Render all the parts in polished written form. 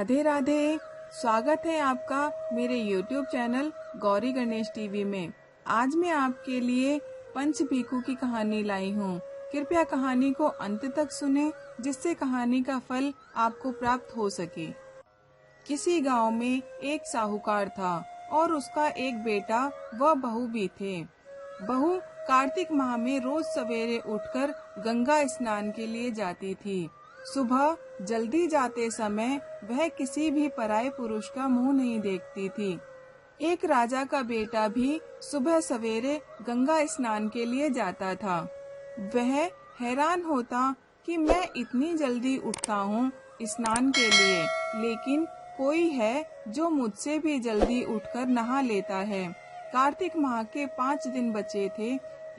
राधे राधे। स्वागत है आपका मेरे YouTube channel Gauri Ganesh TV में। आज मैं आपके लिए पंच भिखु की कहानी लाई हूँ। कृपया कहानी को अंत तक सुने, जिससे कहानी का फल आपको प्राप्त हो सके। किसी गांव में एक साहूकार था और उसका एक बेटा व बहू भी थे। बहू कार्तिक माह में रोज सवेरे उठकर गंगा स्नान के लिए जाती थी। सुबह जल्दी जाते समय वह किसी भी पराये पुरुष का मुंह नहीं देखती थी। एक राजा का बेटा भी सुबह सवेरे गंगा स्नान के लिए जाता था। वह हैरान होता कि मैं इतनी जल्दी उठता हूँ स्नान के लिए, लेकिन कोई है जो मुझसे भी जल्दी उठकर नहा लेता है। कार्तिक माह के 5 दिन बचे थे।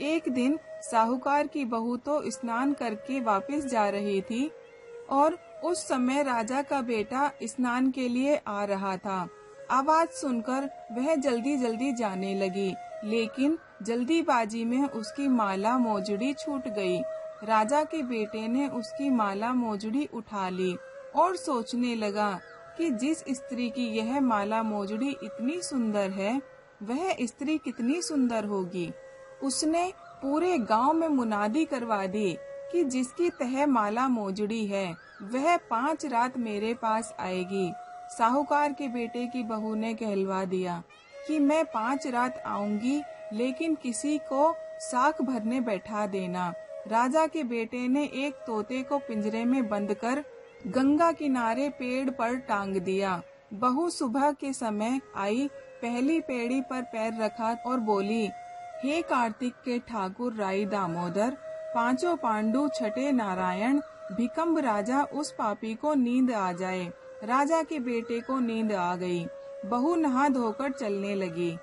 एक दिन साहूकार की बहू तो स्नान करके वापस जा रही थी और उस समय राजा का बेटा स्नान के लिए आ रहा था। आवाज सुनकर वह जल्दी जल्दी जाने लगी, लेकिन जल्दीबाजी में उसकी माला मोजड़ी छूट गई। राजा के बेटे ने उसकी माला मोजड़ी उठा ली और सोचने लगा कि जिस स्त्री की यह माला मोजड़ी इतनी सुंदर है, वह स्त्री कितनी सुंदर होगी। उसने पूरे गांव में मुनादी करवा दी कि जिसकी तह माला मोजड़ी है, वह 5 रात मेरे पास आएगी। साहूकार के बेटे की बहू ने कहलवा दिया कि मैं 5 रात आऊंगी, लेकिन किसी को साख भरने बैठा देना। राजा के बेटे ने एक तोते को पिंजरे में बंद कर गंगा किनारे पेड़ पर टांग दिया। बहू सुबह के समय आई, पहली पेड़ी पर पैर रखा और बोली, हे कार्तिक के ठाकुर राई दामोदर, 5 पांडु छठे नारायण, भिकम्ब राजा उस पापी को नींद आ जाए। राजा के बेटे को नींद आ गई। बहू नहा धोकर चलने लगी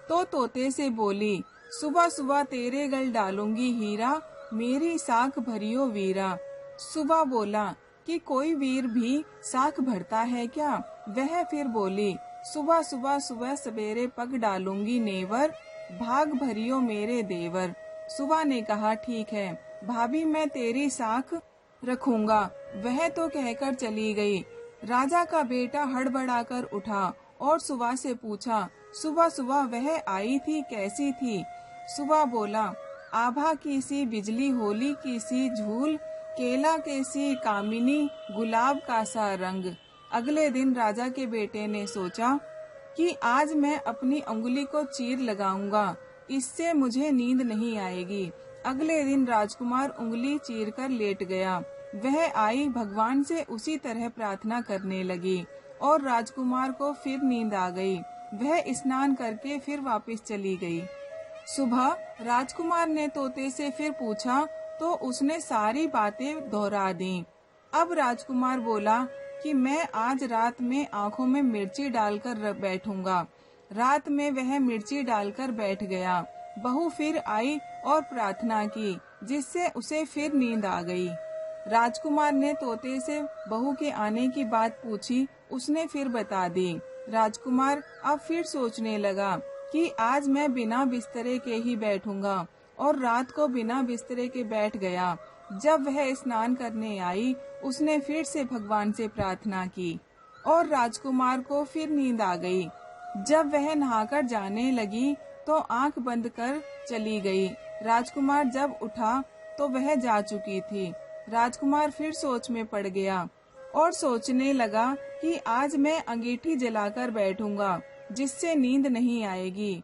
तो तोते से बोली, सुबह सुबह तेरे गल डालूंगी हीरा, मेरी साख भरियो वीरा। सुबह बोला कि कोई वीर भी साख भरता है क्या? वह फिर बोली, सुबह सुबह सुबह सवेरे पग डालूंगी नेवर, भाग भरियो मेरे देवर। सुबह ने कहा, ठीक है भाभी, मैं तेरी साख रखूंगा। वह तो कहकर चली गई। राजा का बेटा हड़बड़ाकर उठा और सुबह से पूछा, सुबह सुबह वह आई थी, कैसी थी? सुबह बोला, आभा की सी बिजली, होली की सी झूल, केला के सी कामिनी, गुलाब का सा रंग। अगले दिन राजा के बेटे ने सोचा कि आज मैं अपनी उंगली को चीर लगाऊंगा, इससे मुझे नींद नहीं आएगी। अगले दिन राजकुमार उंगली चीरकर लेट गया। वह आई, भगवान से उसी तरह प्रार्थना करने लगी और राजकुमार को फिर नींद आ गई। वह स्नान करके फिर वापस चली गई। सुबह राजकुमार ने तोते से फिर पूछा तो उसने सारी बातें दोहरा दी। अब राजकुमार बोला कि मैं आज रात में आँखों में मिर्ची डालकर बैठूंगा। रात में वह मिर्ची डालकर बैठ गया। बहू फिर आई और प्रार्थना की, जिससे उसे फिर नींद आ गई। राजकुमार ने तोते से बहू के आने की बात पूछी। उसने फिर बता दी। राजकुमार अब फिर सोचने लगा कि आज मैं बिना बिस्तरे के ही बैठूंगा, और रात को बिना बिस्तरे के बैठ गया। जब वह स्नान करने आई, उसने फिर से भगवान से प्रार्थना की और राजकुमार को फिर नींद आ गई। जब वह नहाकर जाने लगी तो आंख बंद कर चली गई। राजकुमार जब उठा तो वह जा चुकी थी। राजकुमार फिर सोच में पड़ गया और सोचने लगा कि आज मैं अंगीठी जलाकर बैठूंगा, जिससे नींद नहीं आएगी।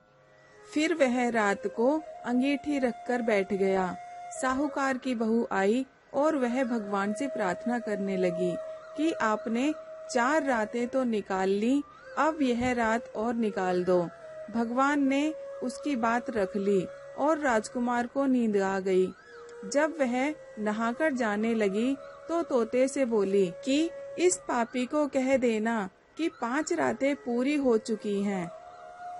फिर वह रात को अंगीठी रखकर बैठ गया। साहूकार की बहू आई और वह भगवान से प्रार्थना करने लगी कि आपने 4 रातें तो निकाल ली, अब यह रात और निकाल दो। भगवान ने उसकी बात रख ली और राजकुमार को नींद आ गई। जब वह नहाकर जाने लगी तो तोते से बोली कि इस पापी को कह देना कि 5 रातें पूरी हो चुकी हैं,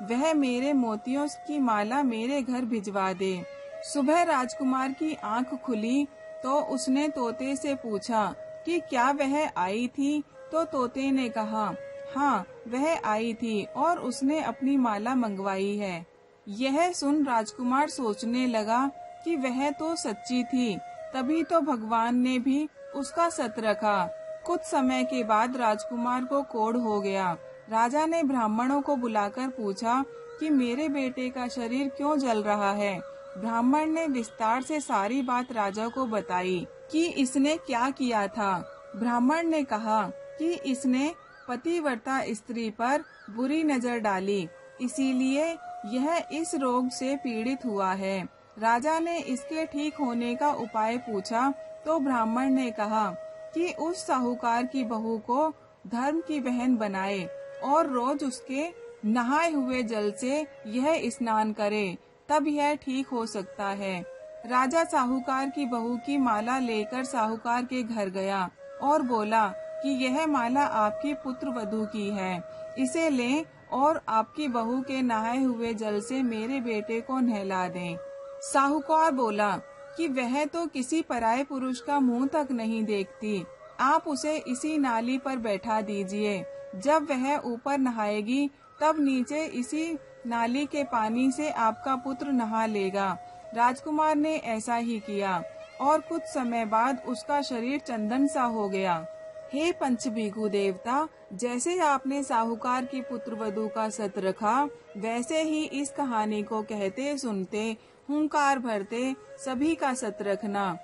वह मेरे मोतियों की माला मेरे घर भिजवा दे। सुबह राजकुमार की आंख खुली तो उसने तोते से पूछा कि क्या वह आई थी? तो तोते ने कहा, हाँ वह आई थी और उसने अपनी माला मंगवाई है। यह सुन राजकुमार सोचने लगा कि वह तो सच्ची थी, तभी तो भगवान ने भी उसका सत रखा कुछ समय के बाद राजकुमार को कोढ़ हो गया। राजा ने ब्राह्मणों को बुलाकर पूछा कि मेरे बेटे का शरीर क्यों जल रहा है। ब्राह्मण ने विस्तार से सारी बात राजा को बताई कि इसने क्या किया था। ब्राह्मण ने कहा कि इसने पतिव्रता स्त्री पर बुरी नजर डाली, इसीलिए यह इस रोग से पीड़ित हुआ है। राजा ने इसके ठीक होने का उपाय पूछा तो ब्राह्मण ने कहा कि उस साहूकार की बहू को धर्म की बहन बनाए और रोज उसके नहाए हुए जल से यह स्नान करे, तब यह ठीक हो सकता है। राजा साहूकार की बहू की माला लेकर साहूकार के घर गया और बोला कि यह माला आपकी पुत्र वधू की है, इसे लें और आपकी बहू के नहाए हुए जल से मेरे बेटे को नहला दें। साहूकार बोला कि वह तो किसी पराये पुरुष का मुंह तक नहीं देखती, आप उसे इसी नाली पर बैठा दीजिए। जब वह ऊपर नहाएगी तब नीचे इसी नाली के पानी से आपका पुत्र नहा लेगा। राजकुमार ने ऐसा ही किया और कुछ समय बाद उसका शरीर चंदन सा हो गया। हे पंचभीखु देवता, जैसे आपने साहूकार की पुत्र वधू का सत रखा, वैसे ही इस कहानी को कहते सुनते हुंकार भरते सभी का सत रखना।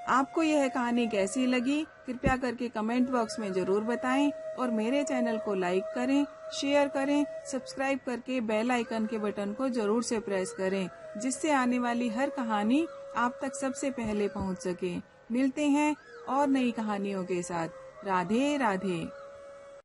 आपको यह कहानी कैसी लगी कृपया करके कमेंट बॉक्स में जरूर बताएं और मेरे चैनल को लाइक करें, शेयर करें, सब्सक्राइब करके बेल आइकन के बटन को जरूर से प्रेस करें, जिससे आने वाली हर कहानी आप तक सबसे पहले पहुंच सके। मिलते हैं और नई कहानियों के साथ। राधे राधे।